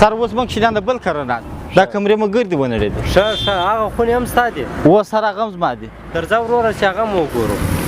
سر اوس موږ شیدان د بل کرنه دا کمرې مو ګردې ونړېدې ښه هغه خونې هم ستا دي اوس سر هغه هم زما دي درځه وروره چې هغه هم وګورو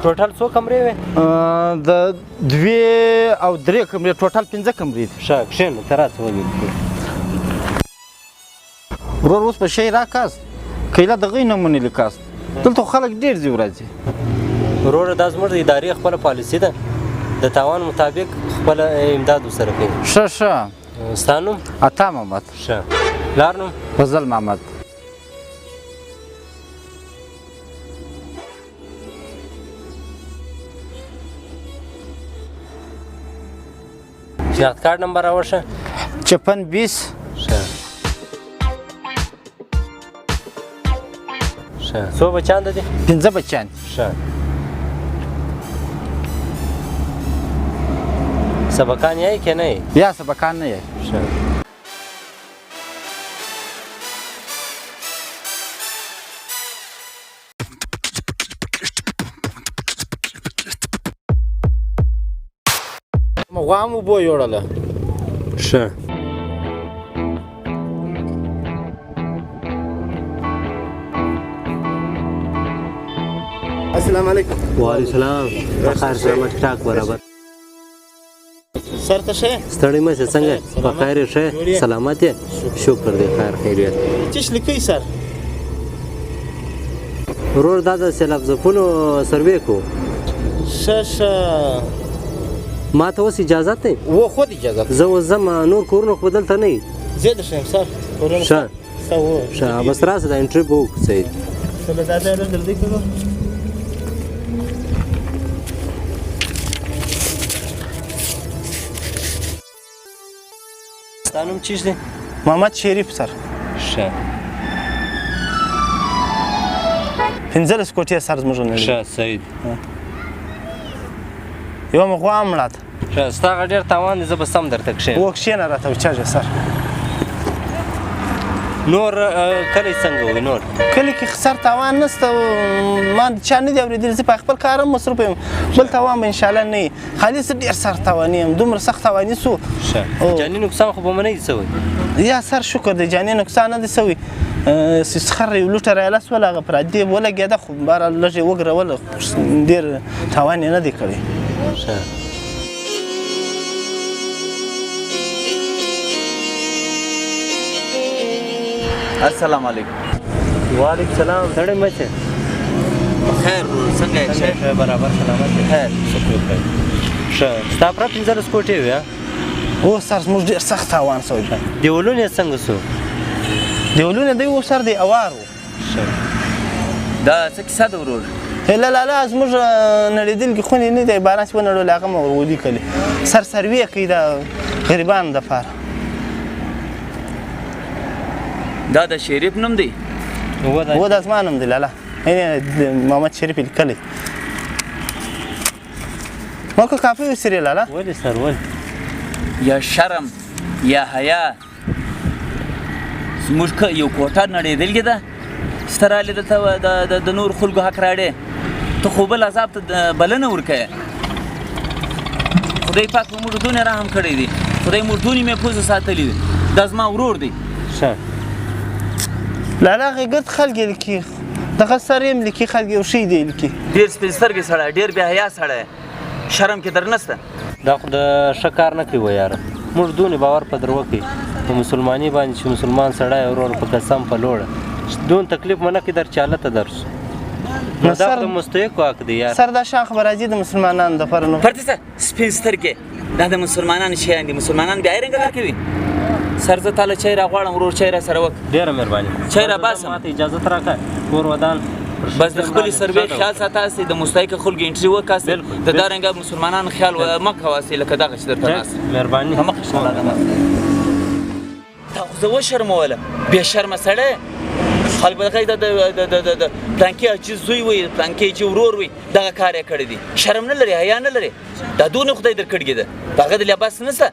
ټوټل څو کمرې وې د 2 او 3 کمرې ټوټل 5 کمرې دي ښه کښېنه ته راسه ولیکو ورور اوس په شی راکاست کیله دغې نمونې لیکاست دلته خلک ډېر ځي ورځي وروره دا زموږ د ادارې خپله پالیسي ده د تاوان مطابق خپله امداد ورسره کوي ښه ښه ستا نوم عطا محمد ښه پلار نوم فضل محمد شناخت کارت نمبر راوړه 56 ښه ښه څو بچیان د دې 15 بچیان ښه سبقان یې که نه یې یا سبقان نه یې ښه غوا هم اوبه یوړله ښه السلام علیکم وعلیکم السلام بخیر سلامت ټاک برابر سر ته شه ستړی مه شه څنګه په خیر یې ښه سلامت یې شکر دی خیر خیریت چش لیکئ سر ورور دا د سیلاب ځپلو سروې کوو ښه ښه ما ته اوس اجازت دی و خود اجازت زه اوس ځم نور کورونه خو به دلته نه وي زه درشم سر ښه ښه بس راسه دا انټري به وکړو سید چلو دا ځای درځئ کړو ستا نوم چیش دی محمد شریف سر ښه 15 کوټې سر زموږ نه ښه سید یوه مې غوا هم مړه ده ښه ستا هغه ډېر تاوان دی زه به سم درته کښېنم و کښېنه راته وچاږه سر نور کلی څنګه وي نور کلي کې سر تاوان نشته ما چا نه دی اورېدلی زه په خپل کار هم مصروف یم بل تاوان به انشاءالله نه وي خالي زه ډېر سر تاواني یم دومره سخت تاواني سو ښه جاني نقصان خو به مو نه وي څه یا سر شکر دی جانې نقصان نه دی سوی سخر یو لوټه رایله سوله هغه پرادې ولګېده خو بهرحال لږ یې وګروله ډېر تاوان یې نه دی کړی ښه السلام علیکم وعلیکم السلام ستړی مه شه خیر څنګه یې ښه برابر سلامت یې خیر شکر خیر ښه ستا پوره 15 کوټې وي او سر زموږ ډېر سخت تاوان سوی دیولونه یې څنګه سو دیولونه دی و سر دی اوار و ښه دا څه کیسه ده ورور لا لا لا زموږ نړېدونکي خونې نه دی باران چې ونړول هغه مې ور ولیکلې سر سروې کوي د غریبانو دپاره دا د شریف نوم دی و دا زما نوم دی لالا محمد شریف یې لیکلی ما که کافي وڅېرې لالا ولې سر ولې یا شرم یا حیا زموږ یو کوټه نړېدلې ده سترالې دلته د نور خلکو حق راړې ته خو بل عذاب ته بلنه ورکوې خدای پاک په موږ دونه رحم کړی دی خدای موږ دونې محفوظ ساتلی دی دا زما ورور دی ښه لالا هغې ګرد خلک یې لیکي دغه سر یې هم لیکي خلک یو شی دی لیکي ډېر سپین سترګې سړی ډېر بې حیا سړی شرم کې در نسته دا خو د ښه کار نه کوي یاره موږ دونې باور په در وکړي په مسلماني باندې چې مسلمان سړی ورور په قسم په لوړه دون تکلیف منه کې در چاله ته درسو نو دا د مستحق حق دی یار سر دا شان خبر راځي د مسلمانانو دپاره نو پرته څه سپین سترګې دا د مسلمانانو شیان دي مسلمانان بیا یې رنګه کار کوي سر زه تاله چای راغواړم ورور چای را سره وکړه ډېره مهرباني چای راباسم. ماته اجازت راکړه کور ودان بس د خپلې سروې خیال ساته هسې د مستحقه خلکو انټري وکاسې بالکل. د دارنګه مسلمانانو خیال مه کوه هسې لکه دغه چې درته ناست مهرباني په مخه شه لاړه تا خو زه وشرمولم بې شرمه سړی خلک به دغه د پلانکي حاجي زوی وي پلانکي حاجي ورور وي دغه کار یې کړی دی شرم نه لري حیا نه لري دا دونه خدای در کړي ده د هغه د لباس نشته